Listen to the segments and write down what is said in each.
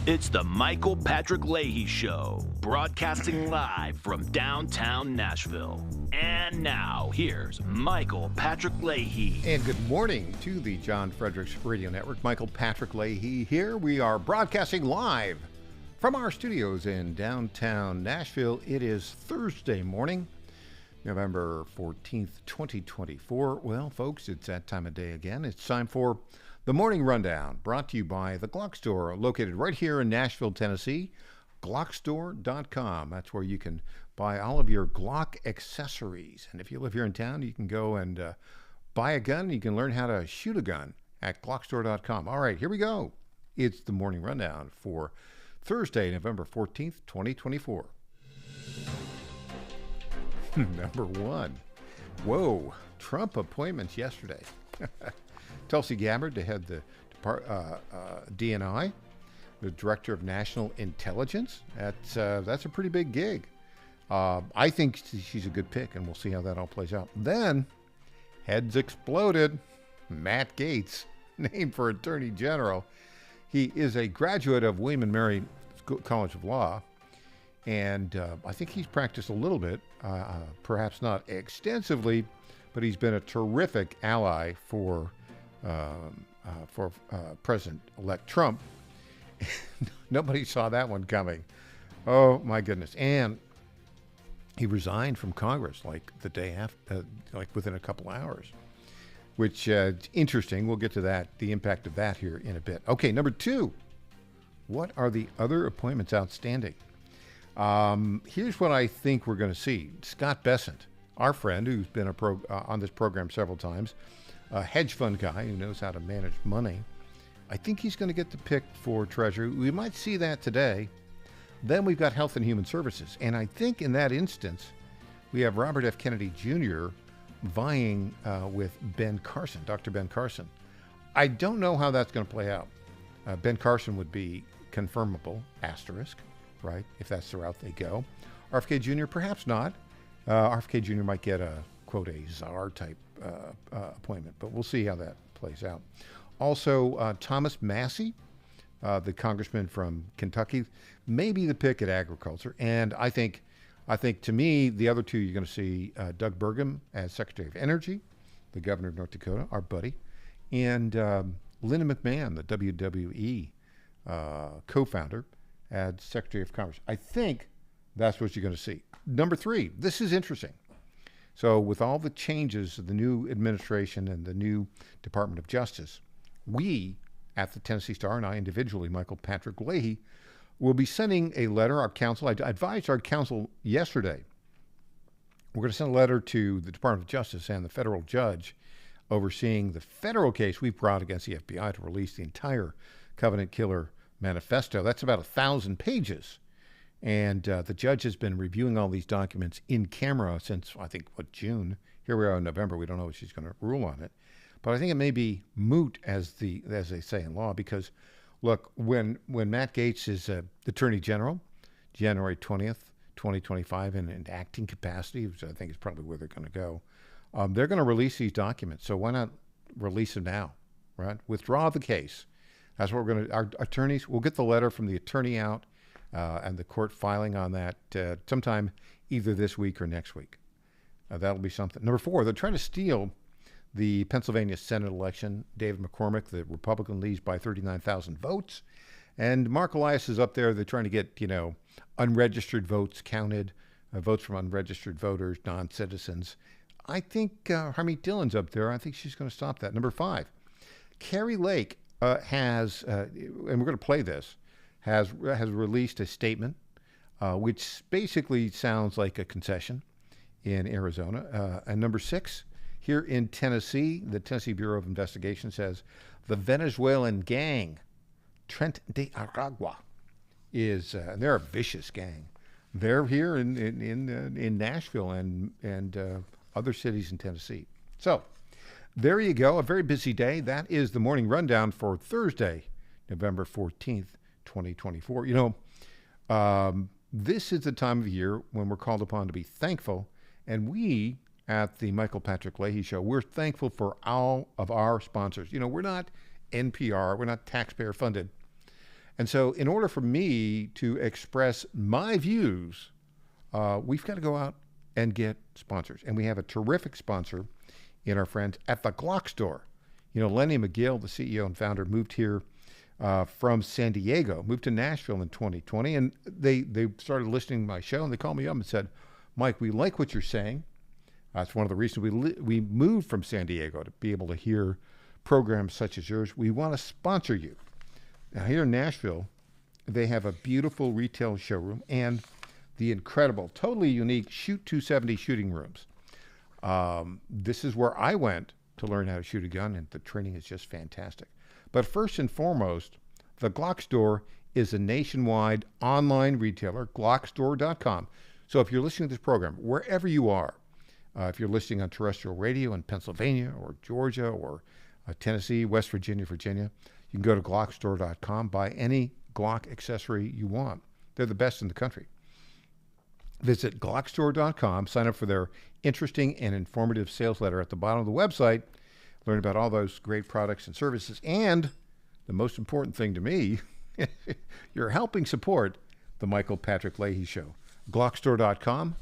It's the Michael Patrick Leahy Show, broadcasting live from downtown Nashville. And now, here's Michael Patrick Leahy. And good morning to the John Fredericks Radio Network. Michael Patrick Leahy here. We are broadcasting live from our studios in downtown Nashville. It is Thursday morning, November 14th, 2024. Well, folks, it's that time of day again. It's time for the Morning Rundown, brought to you by the Glock Store, located right here in Nashville, Tennessee. Glockstore.com. That's where you can buy all of your Glock accessories. And if you live here in town, you can go and buy a gun. You can learn how to shoot a gun at Glockstore.com. All right, here we go. It's the Morning Rundown for Thursday, November 14th, 2024. Number one. Whoa, Trump appointments yesterday. Tulsi Gabbard to head the DNI, the Director of National Intelligence. That's a pretty big gig. I think she's a good pick, and we'll see how that all plays out. Then, heads exploded. Matt Gaetz, named for Attorney General. He is a graduate of William & Mary College of Law, and I think he's practiced a little bit, perhaps not extensively, but he's been a terrific ally for President-elect Trump. Nobody saw that one coming. Oh, my goodness. And he resigned from Congress like the day after, like within a couple hours, which is interesting. We'll get to that, the impact of that here in a bit. Okay, number two. What are the other appointments outstanding? Here's what I think we're going to see. Scott Bessent, our friend who's been on this program several times, a hedge fund guy who knows how to manage money. I think he's going to get the pick for Treasury. We might see that today. Then we've got Health and Human Services. And I think in that instance, we have Robert F. Kennedy Jr. vying with Ben Carson, Dr. Ben Carson. I don't know how that's going to play out. Ben Carson would be confirmable, asterisk, right, if that's the route they go. RFK Jr., perhaps not. RFK Jr. might get a, quote, a czar type appointment, but we'll see how that plays out. Also, Thomas Massey, the congressman from Kentucky, may be the pick at agriculture. And I think to me, the other two you're going to see Doug Burgum as Secretary of Energy, the governor of North Dakota, our buddy, and Linda McMahon, the WWE co-founder, as Secretary of Commerce. I think that's what you're going to see. Number three, this is interesting. So with all the changes of the new administration and the new Department of Justice, we at the Tennessee Star and I individually, Michael Patrick Leahy, will be sending a letter. Our counsel, I advised our counsel yesterday, we're going to send a letter to the Department of Justice and the federal judge overseeing the federal case we brought against the FBI to release the entire Covenant Killer Manifesto. That's about 1,000 pages. And the judge has been reviewing all these documents in camera since, I think, June. Here we are in November. We don't know what she's going to rule on it. But I think it may be moot, as they say in law, because, look, when Matt Gaetz is Attorney General, January 20th, 2025, in acting capacity, which I think is probably where they're going to go, they're going to release these documents. So why not release them now, right? Withdraw the case. That's what we're going to, our attorneys, we'll get the letter from the attorney out, and the court filing on that sometime either this week or next week. That'll be something. Number four, they're trying to steal the Pennsylvania Senate election. David McCormick, the Republican, leads by 39,000 votes. And Mark Elias is up there. They're trying to get, unregistered votes counted, votes from unregistered voters, non-citizens. I think Harmeet Dillon's up there. I think she's going to stop that. Number five, Carrie Lake has, and we're going to play this, has released a statement, which basically sounds like a concession in Arizona. And number six, here in Tennessee, the Tennessee Bureau of Investigation says the Venezuelan gang, Trent de Aragua, is, and they're a vicious gang. They're here in Nashville and other cities in Tennessee. So there you go, a very busy day. That is the morning rundown for Thursday, November 14th. 2024. This is the time of year when we're called upon to be thankful, and we at the Michael Patrick Leahy Show, we're thankful for all of our sponsors. We're not NPR, we're not taxpayer funded, And so, in order for me to express my views, we've got to go out and get sponsors. And we have a terrific sponsor in our friends at the Glock Store. You know, Lenny McGill, the CEO and founder, moved here from San Diego, moved to Nashville in 2020. And they started listening to my show, and they called me up and said, Mike, we like what you're saying. That's one of the reasons we moved from San Diego, to be able to hear programs such as yours. We want to sponsor you. Now, here in Nashville, they have a beautiful retail showroom and the incredible, totally unique Shoot 270 shooting rooms. This is where I went to learn how to shoot a gun, and the training is just fantastic. But first and foremost, the Glock Store is a nationwide online retailer, glockstore.com. So if you're listening to this program, wherever you are, if you're listening on terrestrial radio in Pennsylvania or Georgia or Tennessee, West Virginia, you can go to glockstore.com, buy any Glock accessory you want. They're the best in the country. Visit glockstore.com, sign up for their interesting and informative sales letter at the bottom of the website, learn about all those great products and services, and the most important thing to me, you're helping support the Michael Patrick Leahy Show. Glockstore.com,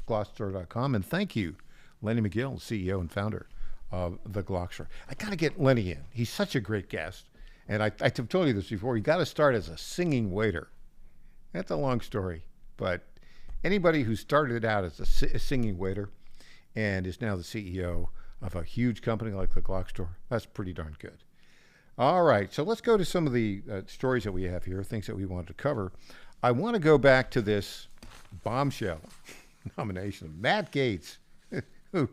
and thank you, Lenny McGill, CEO and founder of the Glock Store. I got to get Lenny in. He's such a great guest. And I've told you this before. You got to start as a singing waiter. That's a long story, but anybody who started out as a singing waiter and is now the CEO of a huge company like the Glock Store, that's pretty darn good. All right, so let's go to some of the stories that we have here, things that we wanted to cover. I want to go back to this bombshell nomination of Matt Gaetz, who,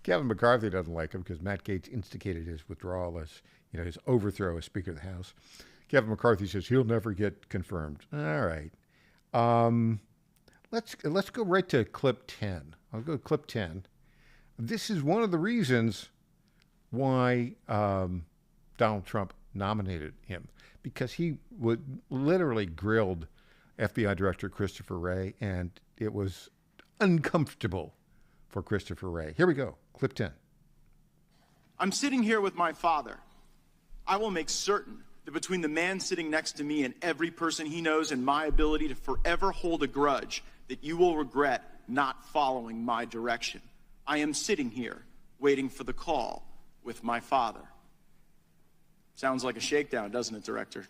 Kevin McCarthy doesn't like him because Matt Gaetz instigated his withdrawal as, his overthrow as Speaker of the House. Kevin McCarthy says he'll never get confirmed. All right. Let's go right to clip 10. I'll go to clip 10. This is one of the reasons why Donald Trump nominated him, because he literally grilled FBI Director Christopher Wray, and it was uncomfortable for Christopher Wray. Here we go. Clip 10. I'm sitting here with my father. I will make certain that between the man sitting next to me and every person he knows and my ability to forever hold a grudge, that you will regret not following my direction. I am sitting here waiting for the call with my father. Sounds like a shakedown, doesn't it, Director?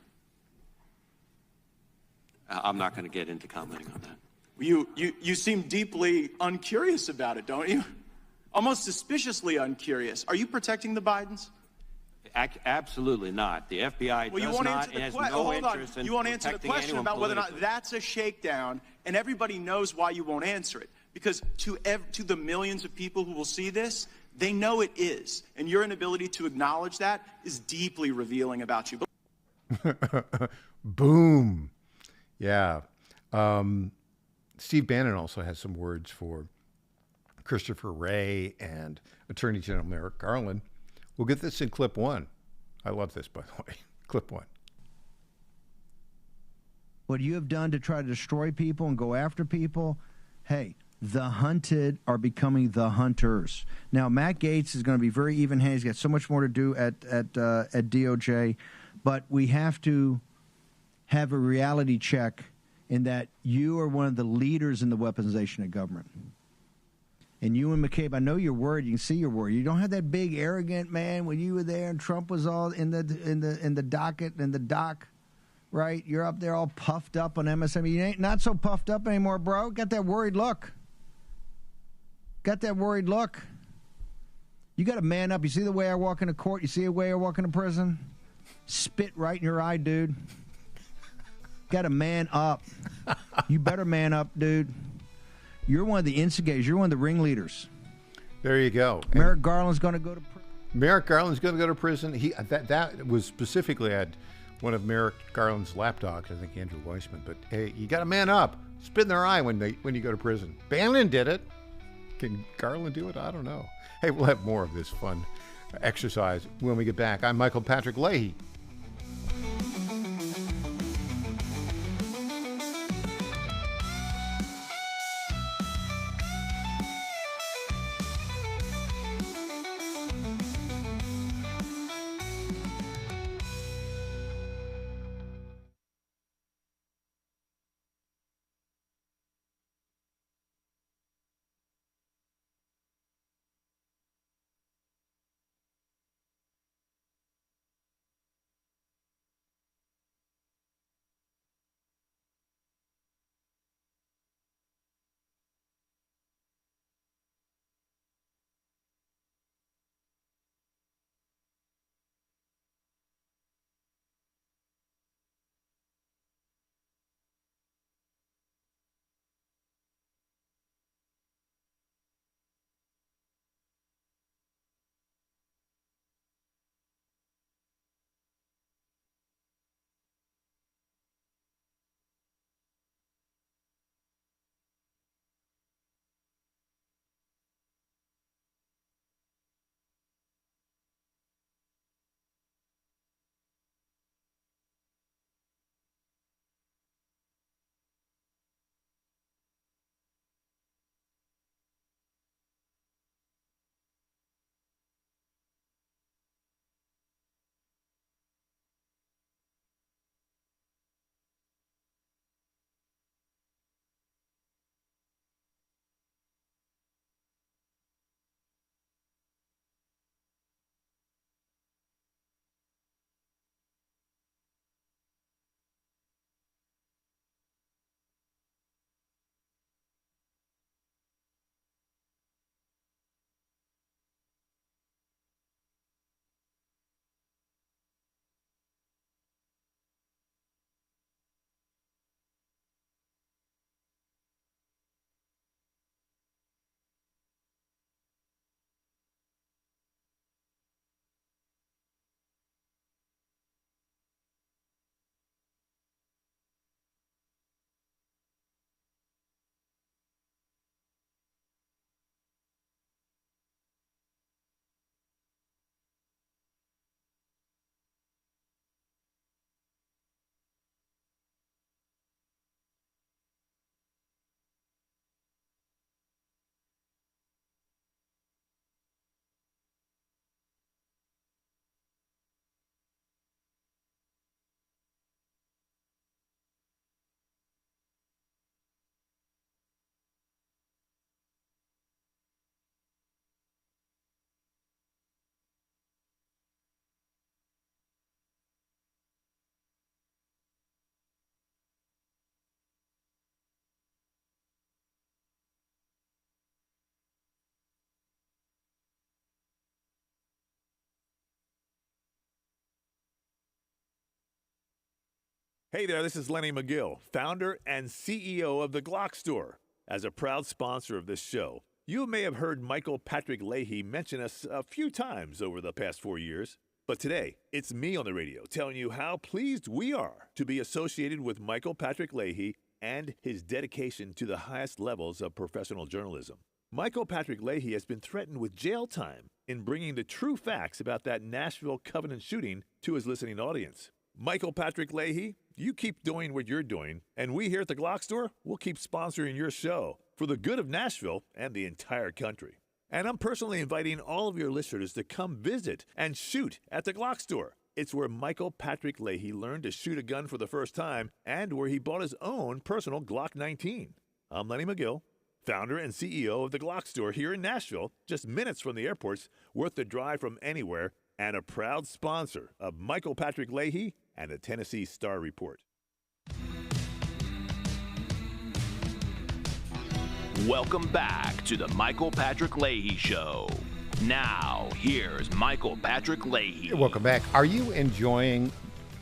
I'm not going to get into commenting on that. You seem deeply uncurious about it, don't you? Almost suspiciously uncurious. Are you protecting the Bidens? Absolutely not. The FBI does not and has no interest in You won't answer the question about whether or not that's a shakedown, and everybody knows why you won't answer it. Because to the millions of people who will see this, they know it is. And your inability to acknowledge that is deeply revealing about you. Boom. Yeah. Steve Bannon also has some words for Christopher Wray and Attorney General Merrick Garland. We'll get this in clip 1. I love this, by the way. Clip 1. What you have done to try to destroy people and go after people, hey, the hunted are becoming the hunters. Now, Matt Gaetz is going to be very even-handed. He's got so much more to do at DOJ, but we have to have a reality check in that you are one of the leaders in the weaponization of government. And you and McCabe, I know you're worried. You can see you're worried. You don't have that big arrogant man when you were there and Trump was all in the docket and the dock, right? You're up there all puffed up on MSNBC. You ain't not so puffed up anymore, bro. Got that worried look. Got that worried look. You got to man up. You see the way I walk into court? You see the way I walk into prison? Spit right in your eye, dude. Got to man up. You better man up, dude. You're one of the instigators. You're one of the ringleaders. There you go. Merrick Garland's going to go to prison. Merrick Garland's going to go to prison. That was specifically at one of Merrick Garland's lapdogs, I think Andrew Weissman. But hey, you got to man up. Spit in their eye when you go to prison. Bannon did it. Can Garland do it? I don't know. Hey, we'll have more of this fun exercise when we get back. I'm Michael Patrick Leahy. Hey there, this is Lenny McGill, founder and CEO of The Glock Store. As a proud sponsor of this show, you may have heard Michael Patrick Leahy mention us a few times over the past 4 years. But today, it's me on the radio telling you how pleased we are to be associated with Michael Patrick Leahy and his dedication to the highest levels of professional journalism. Michael Patrick Leahy has been threatened with jail time in bringing the true facts about that Nashville Covenant shooting to his listening audience. Michael Patrick Leahy, you keep doing what you're doing, and we here at the Glock Store will keep sponsoring your show for the good of Nashville and the entire country. And I'm personally inviting all of your listeners to come visit and shoot at the Glock Store. It's where Michael Patrick Leahy learned to shoot a gun for the first time and where he bought his own personal Glock 19. I'm Lenny McGill, founder and CEO of the Glock Store here in Nashville, just minutes from the airports, worth the drive from anywhere, and a proud sponsor of Michael Patrick Leahy and the Tennessee Star Report. Welcome back to the Michael Patrick Leahy Show. Now, here's Michael Patrick Leahy. Welcome back. Are you enjoying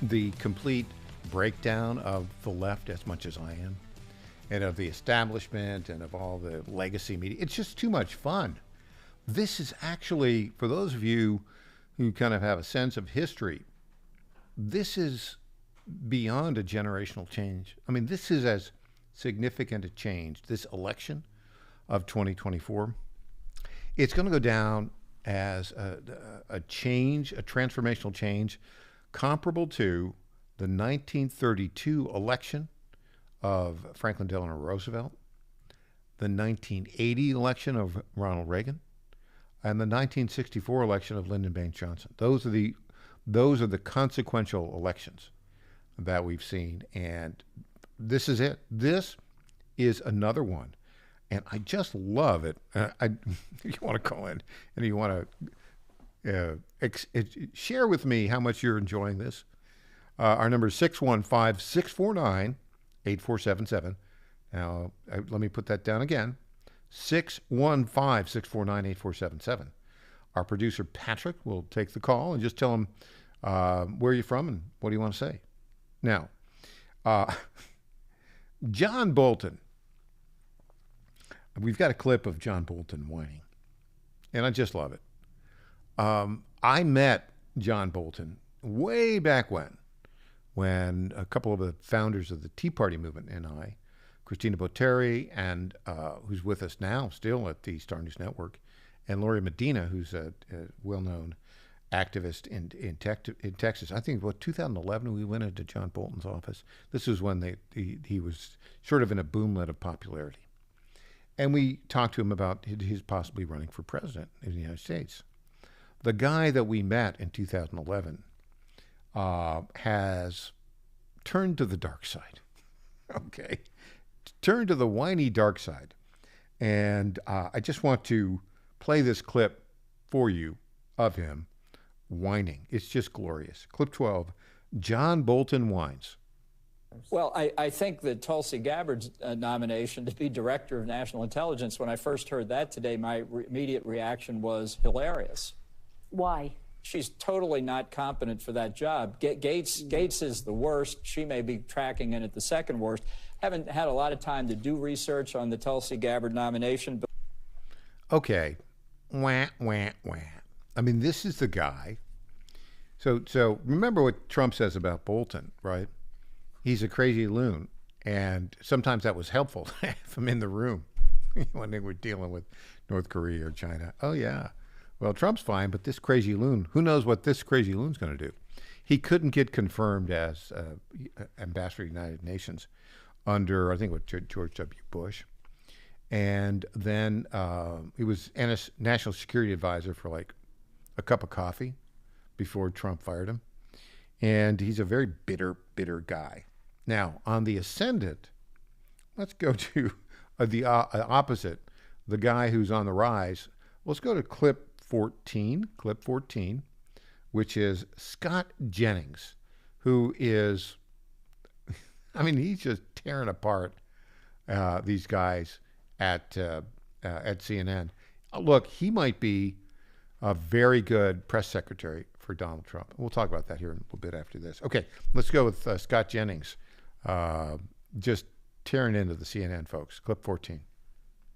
the complete breakdown of the left as much as I am? And of the establishment and of all the legacy media? It's just too much fun. This is actually, for those of you who kind of have a sense of history, this is beyond a generational change. I mean, this is as significant a change, this election of 2024. It's going to go down as a change, a transformational change, comparable to the 1932 election of Franklin Delano Roosevelt, the 1980 election of Ronald Reagan, and the 1964 election of Lyndon Baines Johnson. Those are the consequential elections that we've seen, and this is it. This is another one, and I just love it. You want to call in and you want to share with me how much you're enjoying this. Our number is 615-649-8477. Now, let me put that down again. 615-649-8477. Our producer, Patrick, will take the call and just tell him where you're from and what do you want to say. Now, John Bolton. We've got a clip of John Bolton whining, and I just love it. I met John Bolton way back when a couple of the founders of the Tea Party movement and I, Christina Botteri, and who's with us now still at the Star News Network, and Lori Medina, who's a well-known activist in Texas. I think, 2011, we went into John Bolton's office. This was when he was sort of in a boomlet of popularity. And we talked to him about his possibly running for president in the United States. The guy that we met in 2011 has turned to the dark side. Okay. Turned to the whiny dark side. And I just want to play this clip for you of him whining. It's just glorious. Clip 12, John Bolton whines. Well, I think that Tulsi Gabbard's nomination to be Director of National Intelligence, when I first heard that today, my immediate reaction was hilarious. Why? She's totally not competent for that job. Gates is the worst. She may be tracking in at the second worst. Haven't had a lot of time to do research on the Tulsi Gabbard nomination. But okay. Wah, wah, wah. I mean, this is the guy. So remember what Trump says about Bolton, right? He's a crazy loon. And sometimes that was helpful to have him in the room when they were dealing with North Korea or China. Oh, yeah. Well, Trump's fine, but this crazy loon, who knows what this crazy loon's going to do? He couldn't get confirmed as ambassador to the United Nations under, I think, George W. Bush. And then he was national security advisor for like a cup of coffee before Trump fired him. And he's a very bitter guy. Now, on the ascendant, let's go to the opposite, the guy who's on the rise. Let's go to clip 14, which is Scott Jennings, who is, I mean, he's just tearing apart these guys at CNN. Look, he might be a very good press secretary for Donald Trump. We'll talk about that here in a little bit after this. Okay, let's go with Scott Jennings, just tearing into the CNN folks. Clip 14.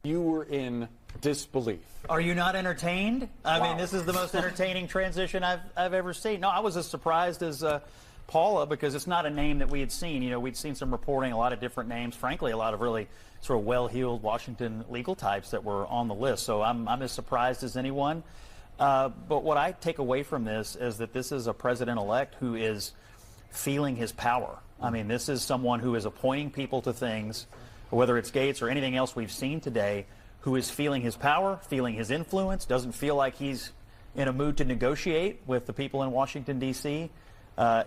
You were in disbelief. Are you not entertained? I mean, this is the most entertaining transition I've ever seen. No, I was as surprised as Paula, because it's not a name that we had seen. You know, we'd seen some reporting, a lot of different names, frankly, a lot of really sort of well-heeled Washington legal types that were on the list. So I'm as surprised as anyone. But what I take away from this is that this is a president-elect who is feeling his power. I mean, this is someone who is appointing people to things, whether it's Gates or anything else we've seen today, who is feeling his power, feeling his influence, doesn't feel like he's in a mood to negotiate with the people in Washington, D.C.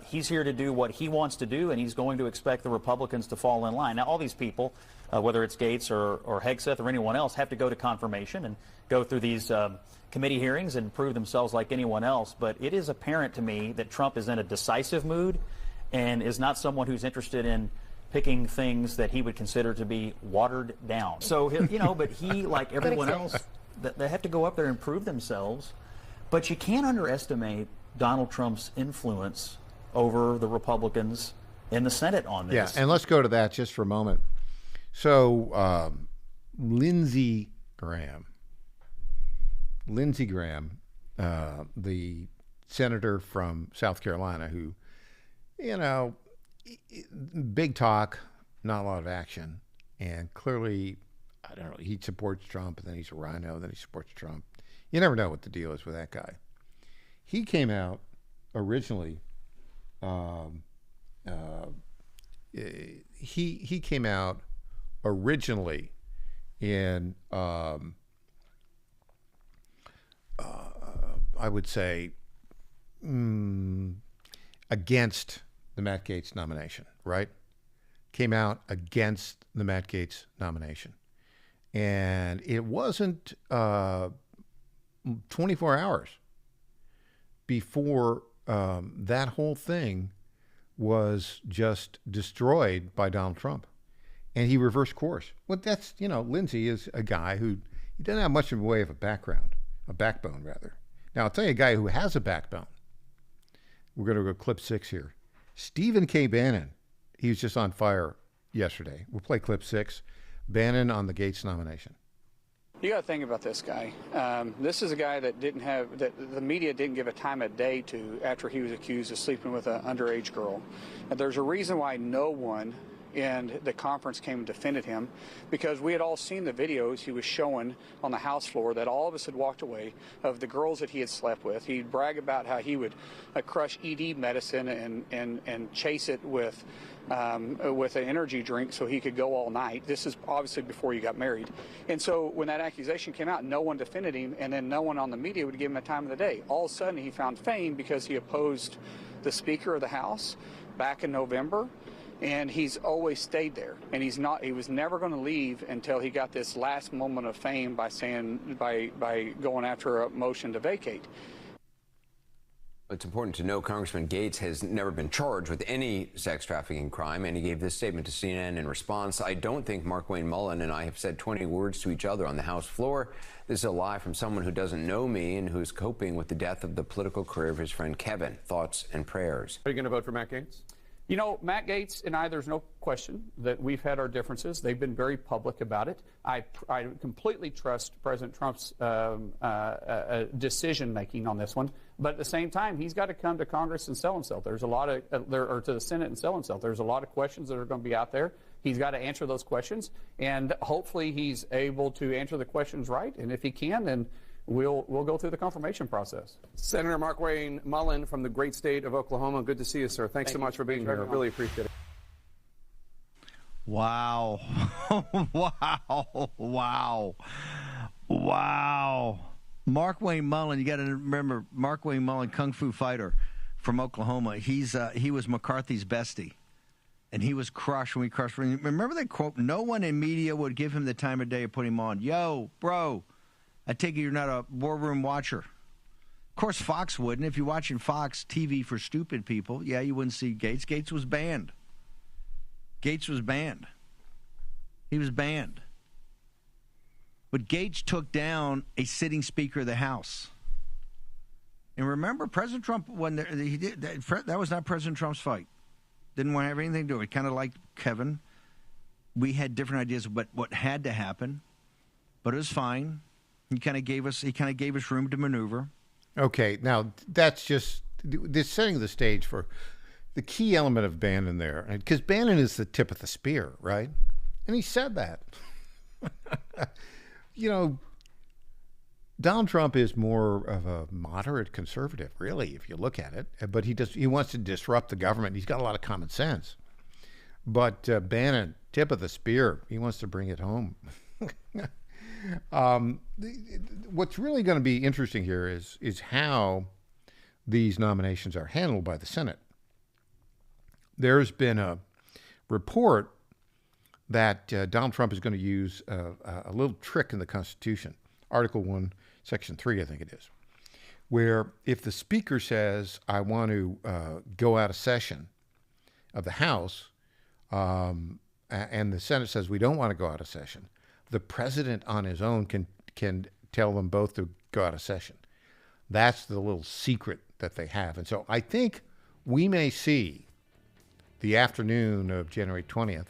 He's here to do what he wants to do, and he's going to expect the Republicans to fall in line. Now, all these people, whether it's Gates or Hegseth or anyone else, have to go to confirmation and go through these committee hearings and prove themselves like anyone else. But it is apparent to me that Trump is in a decisive mood and is not someone who's interested in picking things that he would consider to be watered down. So, you know, but he, like everyone else, they have to go up there and prove themselves. But you can't underestimate Donald Trump's influence over the Republicans in the Senate on this. Yeah, and let's go to that just for a moment. So, Lindsey Graham, the senator from South Carolina who, you know, big talk, not a lot of action, and clearly, I don't know, he supports Trump, and then he's a rhino, then he supports Trump. You never know what the deal is with that guy. He came out originally, he came out originally in, I would say, against the Matt Gaetz nomination, right? Came out against the Matt Gaetz nomination. And it wasn't 24 hours before that whole thing was just destroyed by Donald Trump. And he reversed course. Well, that's, you know, Lindsey is a guy who he doesn't have much in the way of a backbone, rather. Now, I'll tell you a guy who has a backbone. We're going to go clip 6 here. Stephen K. Bannon, he was just on fire yesterday. We'll play clip 6. Bannon on the Gaetz nomination. You got to think about this guy. This is a guy that the media didn't give a time of day to after he was accused of sleeping with an underage girl. And there's a reason why no one in the conference came and defended him, because we had all seen the videos he was showing on the House floor that all of us had walked away of the girls that he had slept with. He'd brag about how he would crush ED medicine and chase it with an energy drink so he could go all night. This is obviously before he got married. And so when that accusation came out, no one defended him, and then no one on the media would give him a time of the day. All of a sudden he found fame because he opposed the Speaker of the House back in November. And he's always stayed there, and he was never going to leave until he got this last moment of fame by going after a motion to vacate. It's important to know Congressman Gaetz has never been charged with any sex trafficking crime, and he gave this statement to CNN in response. I don't think Markwayne Mullin and I have said 20 words to each other on the House floor. This is a lie from someone who doesn't know me and who's coping with the death of the political career of his friend Kevin. Thoughts and prayers. Are you going to vote for Matt Gaetz? You know, Matt Gaetz and I, there's no question that we've had our differences. They've been very public about it. I completely trust President Trump's decision-making on this one. But at the same time, he's got to come to Congress and sell himself. There's a lot of, or to the Senate and sell himself. There's a lot of questions that are going to be out there. He's got to answer those questions. And hopefully he's able to answer the questions right. And if he can, then we'll go through the confirmation process. Senator Markwayne Mullin from the great state of Oklahoma. Good to see you, sir. Thanks so much for being here. I really appreciate it. Wow. Wow. Markwayne Mullin, you got to remember, Markwayne Mullin, kung fu fighter from Oklahoma. He was McCarthy's bestie. And he was crushed when we crushed. Remember that quote? No one in media would give him the time of day to put him on. Yo, bro. I take it you're not a war room watcher. Of course, Fox wouldn't. If you're watching Fox TV for stupid people, yeah, you wouldn't see Gaetz. Gaetz was banned. He was banned. But Gaetz took down a sitting Speaker of the House. And remember, President Trump, when he did that was not President Trump's fight. Didn't want to have anything to do with it. Kind of like Kevin. We had different ideas of what had to happen, but it was fine. He kind of gave us room to maneuver. Okay, now that's just this setting the stage for the key element of Bannon there, because Bannon is the tip of the spear, right? And he said that. You know, Donald Trump is more of a moderate conservative, really, if you look at it. But he wants to disrupt the government. He's got a lot of common sense. But Bannon, tip of the spear, he wants to bring it home. What's really going to be interesting here is how these nominations are handled by the Senate. There's been a report that Donald Trump is going to use a little trick in the Constitution, Article 1, Section 3, I think it is, where if the Speaker says, I want to go out of session of the House, and the Senate says we don't want to go out of session, the President on his own can tell them both to go out of session. That's the little secret that they have. And so I think we may see the afternoon of January 20th,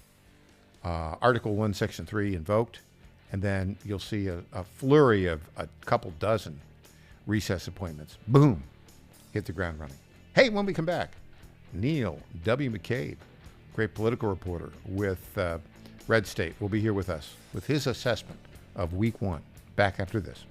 Article 1, Section 3 invoked, and then you'll see a flurry of a couple dozen recess appointments. Boom, hit the ground running. Hey, when we come back, Neil W. McCabe, great political reporter with Red State, will be here with us with his assessment of Week 1. Back after this.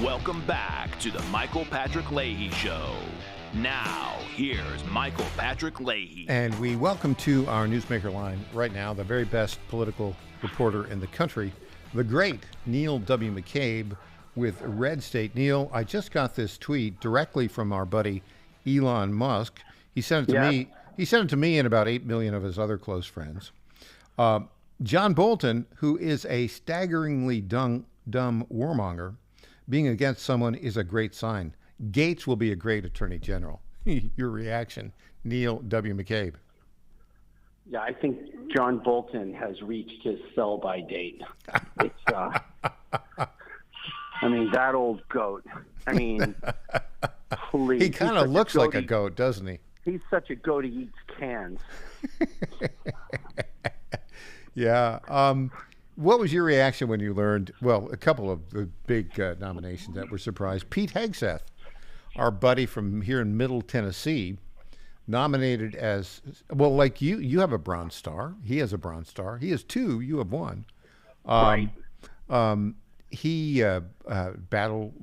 Welcome back to the Michael Patrick Leahy Show. Now, here's Michael Patrick Leahy. And we welcome to our newsmaker line right now the very best political reporter in the country, the great Neil W. McCabe with Red State. Neil, I just got this tweet directly from our buddy Elon Musk. He sent it to me. He sent it to me and about 8 million of his other close friends. John Bolton, who is a staggeringly dumb warmonger, being against someone is a great sign. Gates will be a great attorney general. Your reaction, Neil W. McCabe. Yeah, I think John Bolton has reached his sell-by date. It's, I mean, that old goat. I mean, please. He kind of looks like a goat, doesn't he? He's such a goat, he eats cans. Yeah. What was your reaction when you learned, well, a couple of the big nominations that were surprised? Pete Hegseth, our buddy from here in Middle Tennessee, nominated as, well, like you have a Bronze Star. He has a Bronze Star. He has two. You have one. Right. He battled,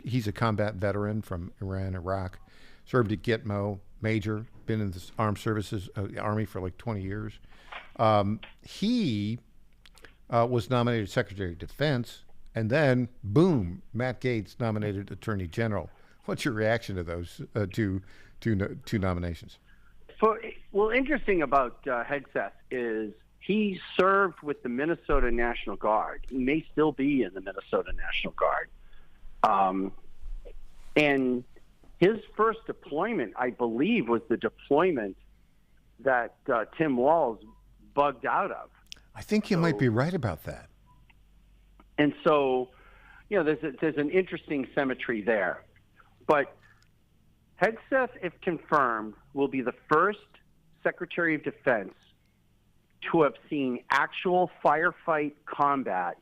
he's a combat veteran from Iran, Iraq, served at Gitmo, Major, been in the armed services, Army for like 20 years. He was nominated Secretary of Defense, and then, boom, Matt Gaetz nominated Attorney General. What's your reaction to those two nominations? Well, interesting about Hegseth is he served with the Minnesota National Guard. He may still be in the Minnesota National Guard. And his first deployment, I believe, was the deployment that Tim Walz bugged out of. I think you might be right about that. And so, there's an interesting symmetry there. But Hegseth, if confirmed, will be the first Secretary of Defense to have seen actual firefight combat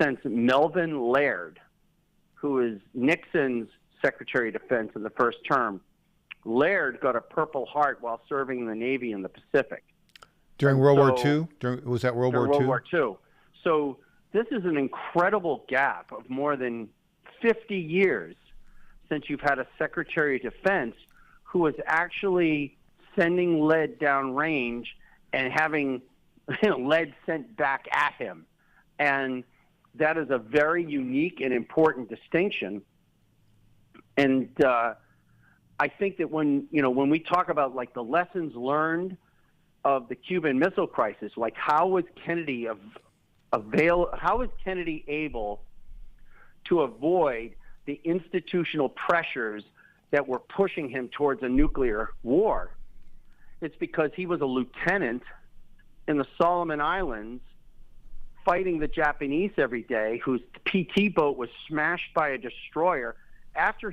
since Melvin Laird, who is Nixon's Secretary of Defense in the first term. Laird got a Purple Heart while serving in the Navy in the Pacific. During World War II? Was that World War II? World War II. So this is an incredible gap of more than 50 years since you've had a Secretary of Defense who is actually sending lead downrange and having lead sent back at him. And that is a very unique and important distinction. And I think that when we talk about like the lessons learned of the Cuban Missile Crisis, like how was Kennedy able to avoid the institutional pressures that were pushing him towards a nuclear war? It's because he was a lieutenant in the Solomon Islands fighting the Japanese every day, whose PT boat was smashed by a destroyer. After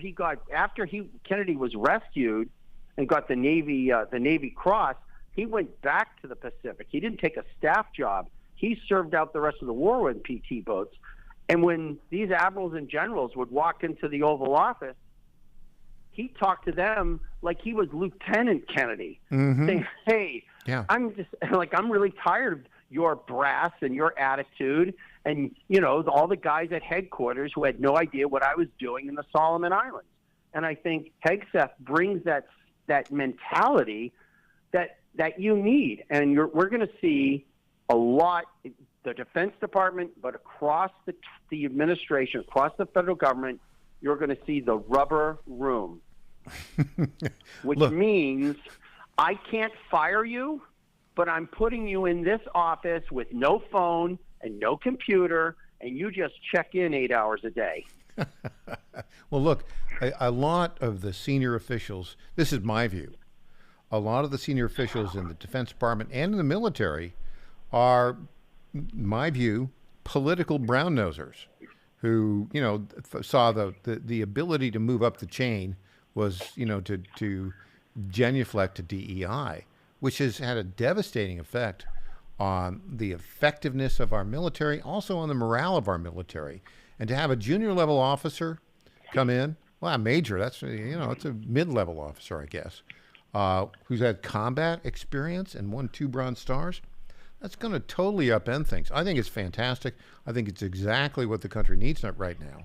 Kennedy was rescued and got the Navy Cross, he went back to the Pacific. He didn't take a staff job. He served out the rest of the war with PT boats. And when these admirals and generals would walk into the Oval Office, he talked to them like he was Lieutenant Kennedy, saying, "Hey, I'm really tired of your brass and your attitude, and all the guys at headquarters who had no idea what I was doing in the Solomon Islands." And I think Hegseth brings that mentality that you need, and we're going to see a lot. The Defense Department, but across the administration, across the federal government, you're going to see the rubber room, which means I can't fire you, but I'm putting you in this office with no phone and no computer, and you just check in 8 hours a day. Well, look, a lot of the senior officials, this is my view, a lot of the senior officials in the Defense Department and in the military are, my view, political brown-nosers who, saw the ability to move up the chain was, to genuflect to DEI, which has had a devastating effect on the effectiveness of our military, also on the morale of our military. And to have a junior level officer come in, well, a major, that's, it's a mid-level officer, I guess, who's had combat experience and won 2 Bronze Stars, that's going to totally upend things. I think it's fantastic. I think it's exactly what the country needs right now.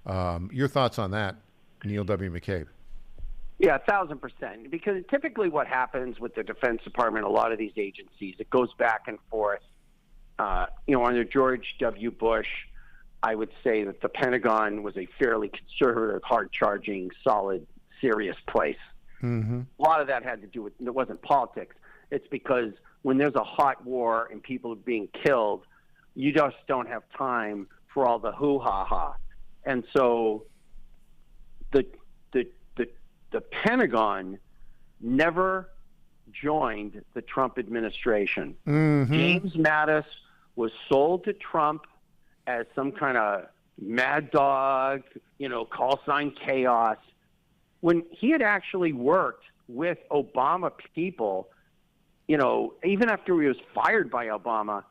Your thoughts on that, Neil W. McCabe? Yeah, 1,000%. Because typically what happens with the Defense Department, a lot of these agencies, it goes back and forth. Under George W. Bush, I would say that the Pentagon was a fairly conservative, hard-charging, solid, serious place. Mm-hmm. A lot of that had to do with, it wasn't politics. It's because when there's a hot war and people are being killed, you just don't have time for all the hoo-ha-ha. And so the Pentagon never joined the Trump administration. Mm-hmm. James Mattis was sold to Trump as some kind of mad dog, call sign chaos, when he had actually worked with Obama people, even after he was fired by Obama,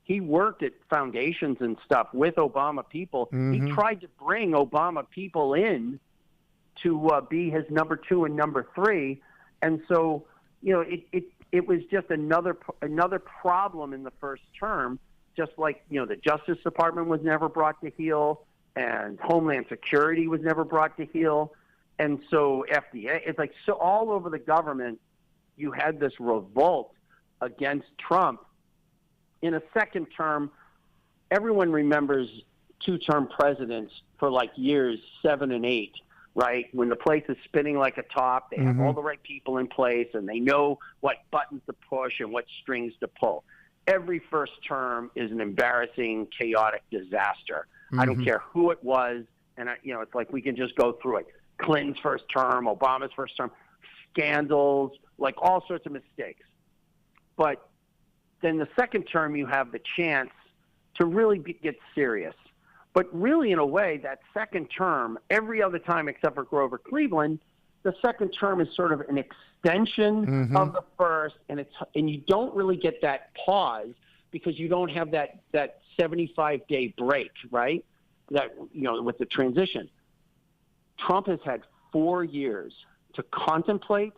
he worked at foundations and stuff with Obama people. Mm-hmm. He tried to bring Obama people in to be his number 2 and number 3. And so, it was just another problem in the first term, just like, the Justice Department was never brought to heel and Homeland Security was never brought to heel. And so FDA, it's like, so all over the government, you had this revolt against Trump. In a second term, everyone remembers 2-term presidents for like years 7 and 8, right? When the place is spinning like a top, they have all the right people in place and they know what buttons to push and what strings to pull. Every first term is an embarrassing, chaotic disaster. I don't care who it was. And, it's like we can just go through it. Clinton's first term, Obama's first term, scandals, like all sorts of mistakes. But then the second term, you have the chance to really get serious. But really, in a way, that second term, every other time except for Grover Cleveland, the second term is sort of an extension of the first, and you don't really get that pause because you don't have that 75-day break, right? That with the transition. Trump has had 4 years to contemplate,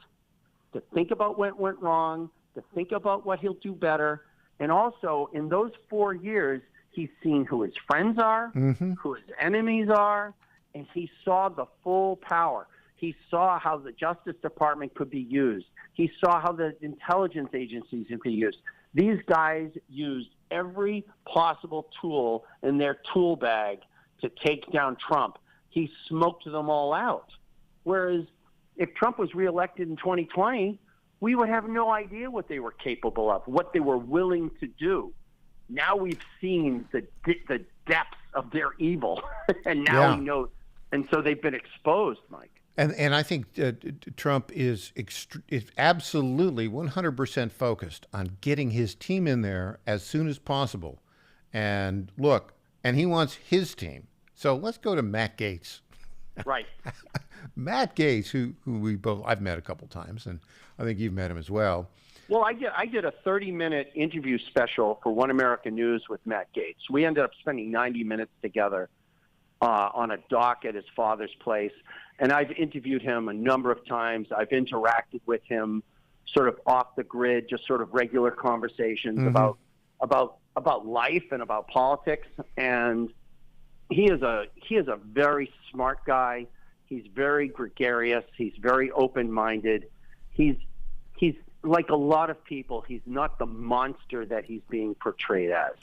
to think about what went wrong, to think about what he'll do better. And also, in those 4 years, he's seen who his friends are, who his enemies are, and he saw the full power. He saw how the Justice Department could be used. He saw how the intelligence agencies could be used. These guys used every possible tool in their tool bag to take down Trump. He smoked them all out. Whereas if Trump was reelected in 2020, we would have no idea what they were capable of, what they were willing to do. Now we've seen the depths of their evil, and now we know. And so they've been exposed, Mike. And I think Trump is absolutely 100% focused on getting his team in there as soon as possible. And look, and he wants his team. So let's go to Matt Gaetz. Right. Matt Gaetz, who I've met a couple times, and I think you've met him as well. Well, I did a 30-minute interview special for One American News with Matt Gaetz. We ended up spending 90 minutes together on a dock at his father's place, and I've interviewed him a number of times. I've interacted with him sort of off the grid, just sort of regular conversations about life and about politics. And he is a very smart guy. He's very gregarious. He's very open-minded. He's like a lot of people, he's not the monster that he's being portrayed as.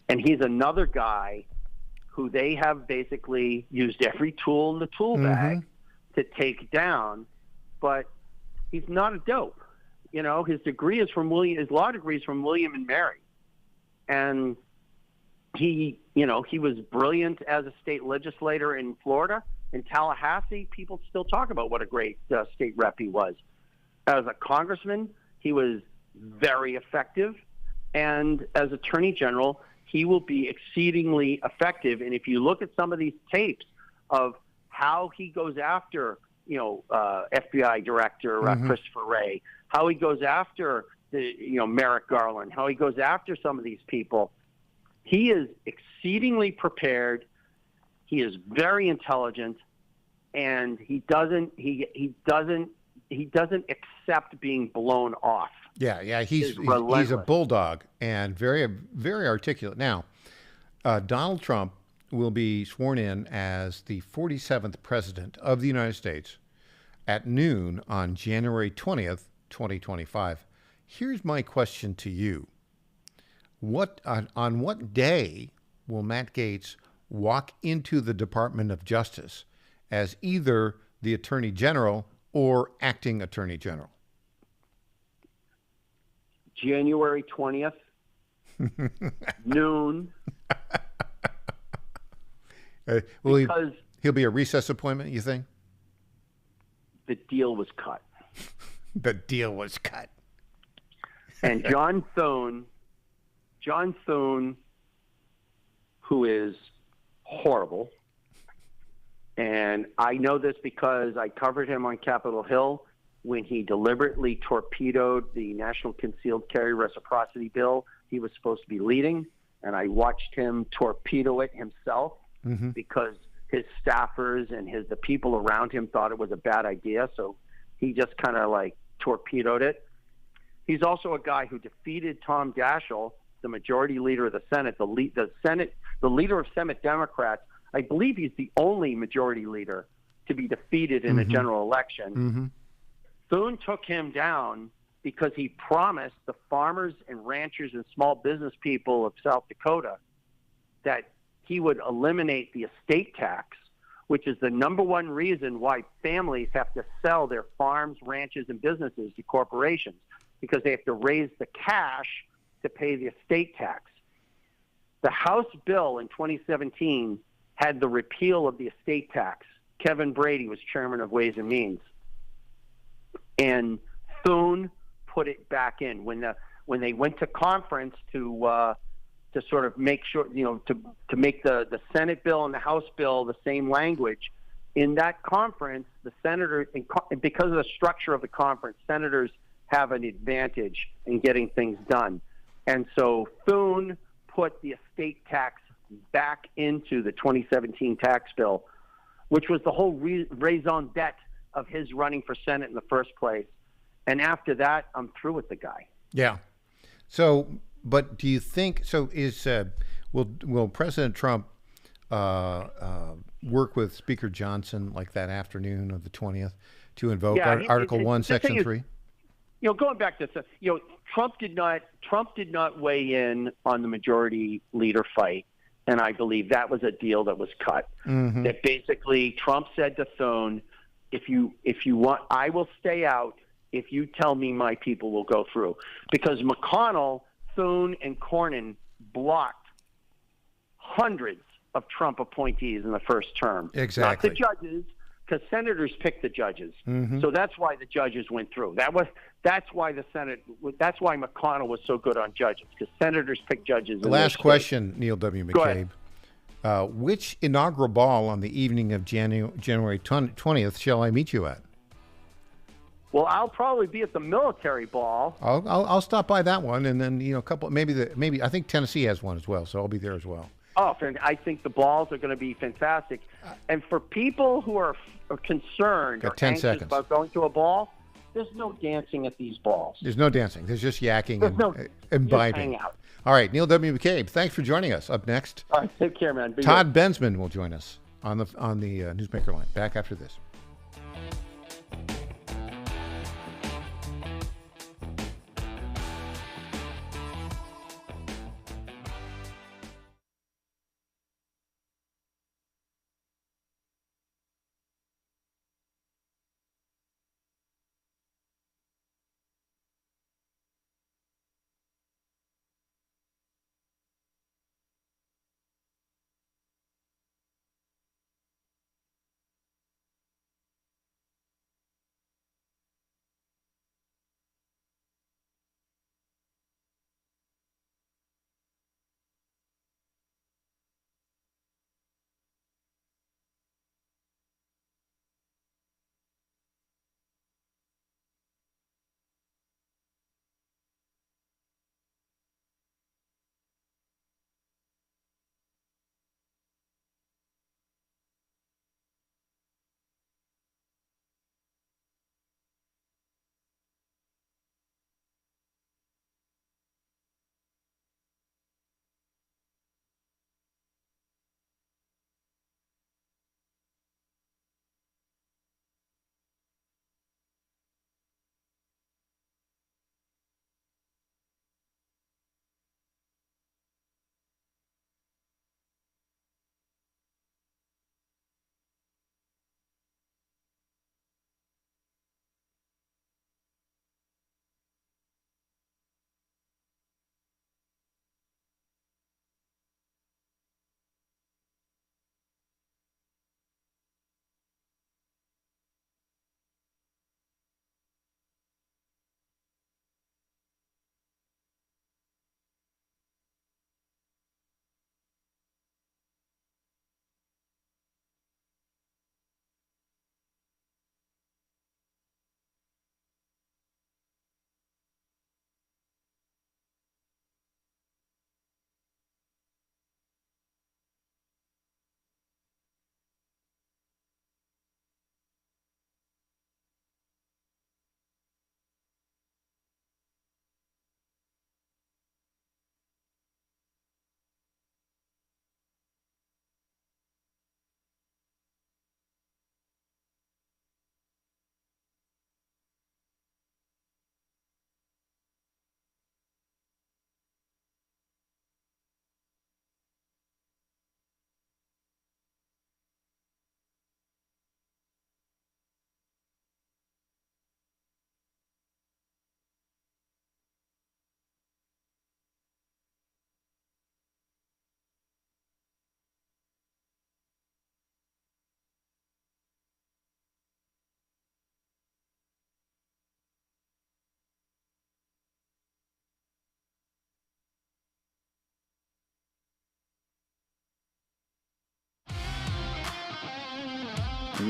And he's another guy who they have basically used every tool in the tool bag to take down, but he's not a dope. His degree is his law degree is from William and Mary. And he was brilliant as a state legislator in Florida. In Tallahassee, people still talk about what a great state rep he was. As a congressman, he was very effective. And as Attorney General, he will be exceedingly effective. And if you look at some of these tapes of how he goes after, FBI Director Christopher Wray, how he goes after Merrick Garland, how he goes after some of these people, he is exceedingly prepared. He is very intelligent, and he doesn't accept being blown off. Yeah, he's a bulldog and very, very articulate. Now, Donald Trump will be sworn in as the 47th President of the United States at noon on January 20th, 2025. Here's my question to you. On what day will Matt Gaetz walk into the Department of Justice as either the Attorney General or acting Attorney General? January 20th, noon. He'll be a recess appointment, you think? The deal was cut. The deal was cut. And John Thune, who is horrible, and I know this because I covered him on Capitol Hill when he deliberately torpedoed the National Concealed Carry Reciprocity Bill he was supposed to be leading, and I watched him torpedo it himself because his staffers and the people around him thought it was a bad idea, so he just kind of like torpedoed it. He's also a guy who defeated Tom Daschle, the majority leader of the Senate, the leader of Senate Democrats. I believe he's the only majority leader to be defeated in a general election. Thune took him down because he promised the farmers and ranchers and small business people of South Dakota that he would eliminate the estate tax, which is the number one reason why families have to sell their farms, ranches, and businesses to corporations, because they have to raise the cash to pay the estate tax. The House bill in 2017 had the repeal of the estate tax. Kevin Brady was chairman of Ways and Means. And Thune put it back in. When they went to conference to sort of make sure, to make the Senate bill and the House bill the same language, in that conference, the senators, because of the structure of the conference, senators have an advantage in getting things done. And so Thune put the estate tax back into the 2017 tax bill, which was the whole raison d'etre of his running for Senate in the first place. And after that, I'm through with the guy. Yeah. So, but do you think, will President Trump work with Speaker Johnson like that afternoon of the 20th to invoke Article 1, Section 3? Going back to this, Trump did not weigh in on the majority leader fight, and I believe that was a deal that was cut. That basically Trump said to Thune, if you want, I will stay out if you tell me my people will go through. Because McConnell, Thune, and Cornyn blocked hundreds of Trump appointees in the first term. Exactly. Not the judges, because senators pick the judges. So that's why the judges went through. That's why McConnell was so good on judges, because senators pick judges. The last question, Neil W. McCabe. Which inaugural ball on the evening of January 20th shall I meet you at? Well, I'll probably be at the military ball. I'll stop by that one, and then a couple. Maybe I think Tennessee has one as well, so I'll be there as well. Oh, I think the balls are going to be fantastic. And for people who are concerned or anxious about going to a ball, there's no dancing at these balls. There's no dancing. There's just yakking and imbibing. Hang out. All right, Neil W. McCabe, thanks for joining us. Up next, all right, take care, man. Todd Bensman will join us on the Newsmaker line. Back after this.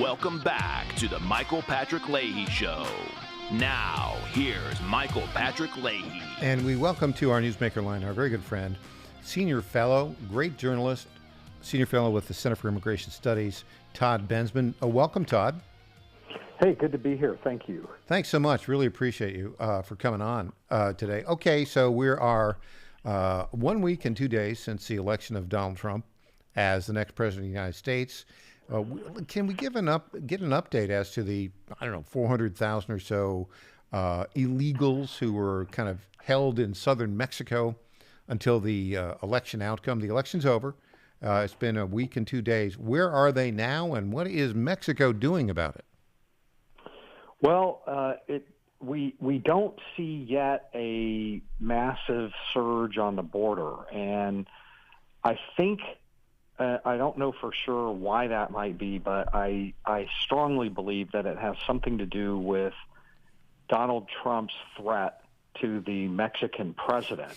Welcome back to the Michael Patrick Leahy Show. Now, here's Michael Patrick Leahy. And we welcome to our Newsmaker line our very good friend, senior fellow, great journalist, senior fellow with the Center for Immigration Studies, Todd Bensman. Welcome, Todd. Hey, good to be here. Thank you. Thanks so much. Really appreciate you for coming on today. Okay, so we are 1 week and 2 days since the election of Donald Trump as the next president of the United States. Can we get an update as to the, 400,000 or so illegals who were kind of held in southern Mexico until the election outcome? The election's over. It's been a week and 2 days. Where are they now, and what is Mexico doing about it? Well, we don't see yet a massive surge on the border, and I think I don't know for sure why that might be, but I strongly believe that it has something to do with Donald Trump's threat to the Mexican president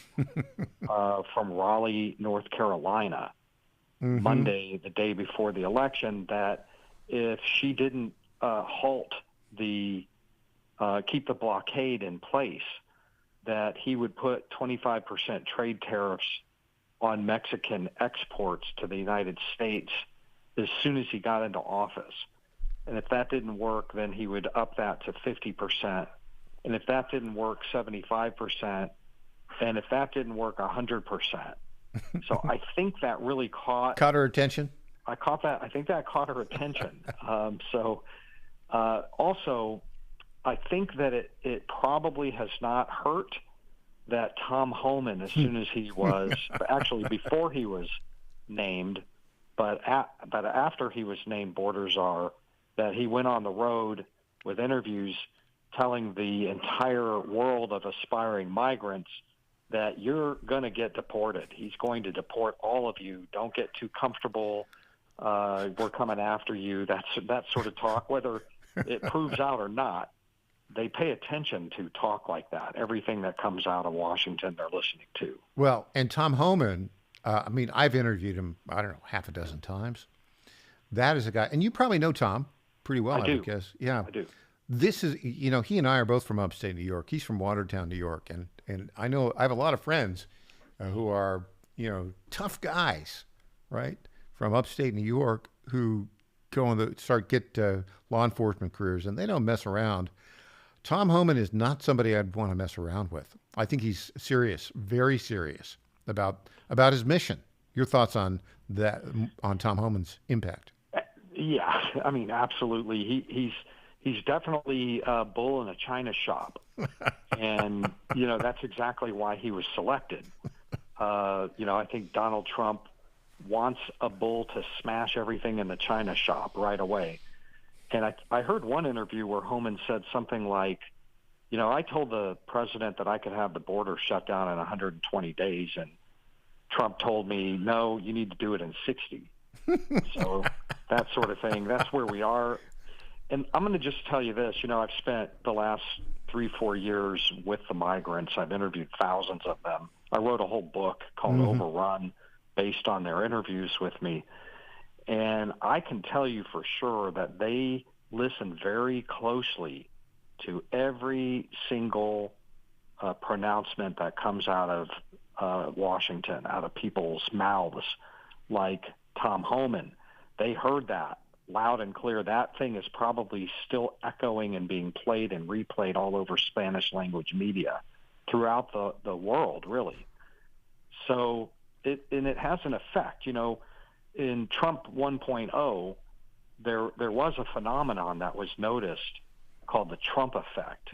from Raleigh, North Carolina, Monday, the day before the election, that if she didn't halt keep the blockade in place, that he would put 25% trade tariffs on Mexican exports to the United States as soon as he got into office. And if that didn't work, then he would up that to 50%. And if that didn't work, 75%. And if that didn't work, 100%. So I think that really caught her attention. I think that caught her attention. Also, I think that it probably has not hurt that Tom Homan, as soon as he was, actually before he was named, but after he was named border czar, that he went on the road with interviews telling the entire world of aspiring migrants that you're going to get deported. He's going to deport all of you. Don't get too comfortable. We're coming after you. That sort of talk, whether it proves out or not, they pay attention to talk like that. Everything that comes out of Washington, they're listening to. Well, and Tom Homan, I've interviewed him, half a dozen times. That is a guy, and you probably know Tom pretty well, I guess. Yeah, I do. This is, he and I are both from upstate New York. He's from Watertown, New York, and I have a lot of friends who are, tough guys, right, from upstate New York who go on get law enforcement careers, and they don't mess around. Tom Homan is not somebody I'd want to mess around with. I think he's serious, very serious about his mission. Your thoughts on that, on Tom Homan's impact? Yeah, absolutely. He's definitely a bull in a china shop, and that's exactly why he was selected. I think Donald Trump wants a bull to smash everything in the china shop right away. And I heard one interview where Homan said something like, I told the president that I could have the border shut down in 120 days, and Trump told me, no, you need to do it in 60. So that sort of thing, that's where we are. And I'm going to just tell you this, I've spent the last 3-4 years with the migrants. I've interviewed thousands of them. I wrote a whole book called Overrun based on their interviews with me. And I can tell you for sure that they listen very closely to every single pronouncement that comes out of Washington, out of people's mouths, like Tom Homan. They heard that loud and clear. That thing is probably still echoing and being played and replayed all over Spanish language media throughout the world, really. So it has an effect, In Trump 1.0, there was a phenomenon that was noticed called the Trump effect,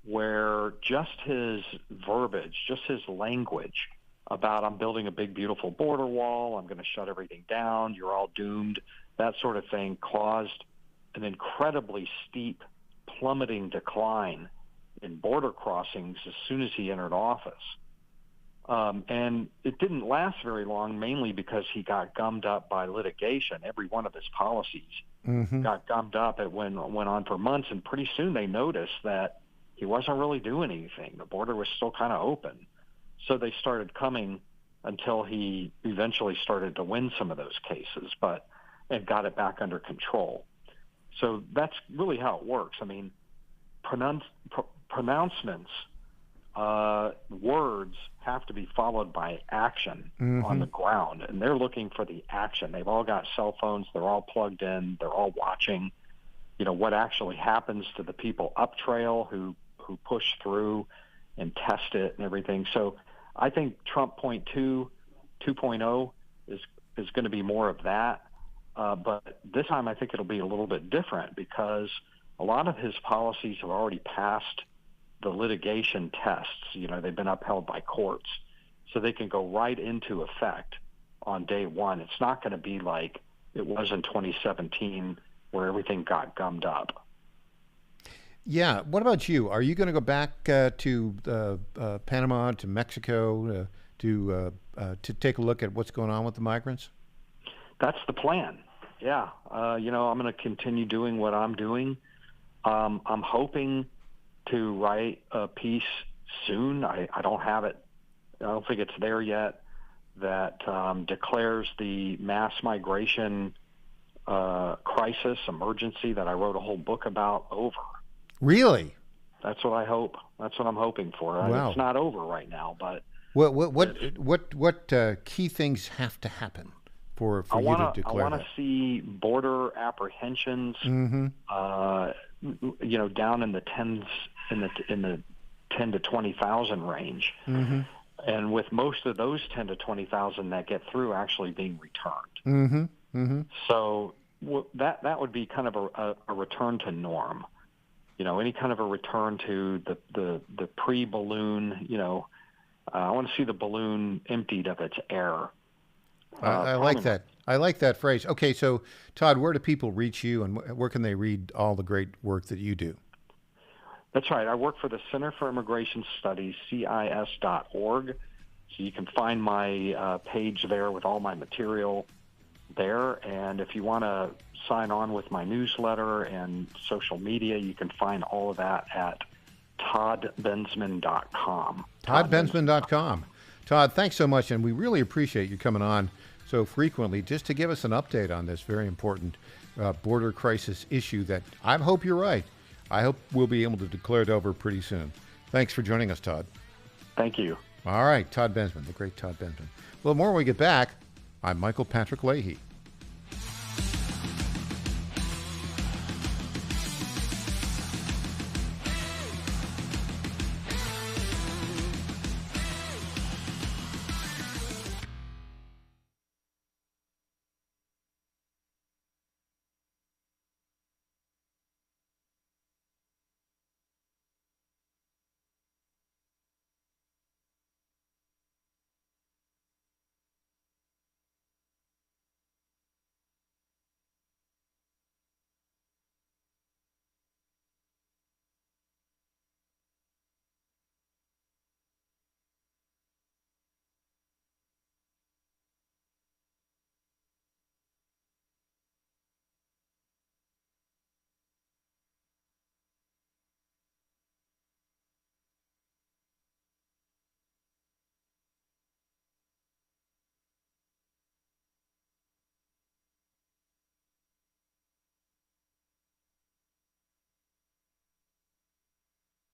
where just his verbiage, just his language about I'm building a big, beautiful border wall, I'm going to shut everything down, you're all doomed, that sort of thing caused an incredibly steep, plummeting decline in border crossings as soon as he entered office. And it didn't last very long, mainly because he got gummed up by litigation. Every one of his policies got gummed up. It went on for months, and pretty soon they noticed that he wasn't really doing anything. The border was still kind of open. So they started coming until he eventually started to win some of those cases. But and got it back under control. So that's really how it works. I mean, pronouncements, words have to be followed by action on the ground, and they're looking for the action. They've all got cell phones. They're all plugged in. They're all watching, what actually happens to the people up trail who push through and test it and everything. So I think Trump 2.0 is going to be more of that. But this time I think it'll be a little bit different because a lot of his policies have already passed the litigation tests. They've been upheld by courts. So they can go right into effect on day one. It's not going to be like it was in 2017 where everything got gummed up. Yeah. What about you? Are you going to go back to Panama, to Mexico, to take a look at what's going on with the migrants? That's the plan. Yeah. I'm going to continue doing what I'm doing. I'm hoping to write a piece soon. I don't have it. I don't think it's there yet. That declares the mass migration crisis emergency that I wrote a whole book about over. Really? That's what I hope. That's what I'm hoping for. Wow. It's not over right now, but what key things have to happen for you to declare I want to see border apprehensions, down in the tens, in the 10 to 20,000 range, and with most of those 10 to 20,000 that get through actually being returned. So that would be kind of a return to norm. Any kind of a return to the pre-balloon. I want to see the balloon emptied of its air. I like that. I like that phrase. Okay, so Todd, where do people reach you, and where can they read all the great work that you do? That's right. I work for the Center for Immigration Studies, CIS.org. So you can find my page there with all my material there. And if you want to sign on with my newsletter and social media, you can find all of that at toddbensman.com. toddbensman.com. Todd, thanks so much, and we really appreciate you coming on so frequently just to give us an update on this very important border crisis issue that I hope you're right. I hope we'll be able to declare it over pretty soon. Thanks for joining us, Todd. Thank you. All right, Todd Bensman, the great Todd Bensman. Well, more when we get back. I'm Michael Patrick Leahy.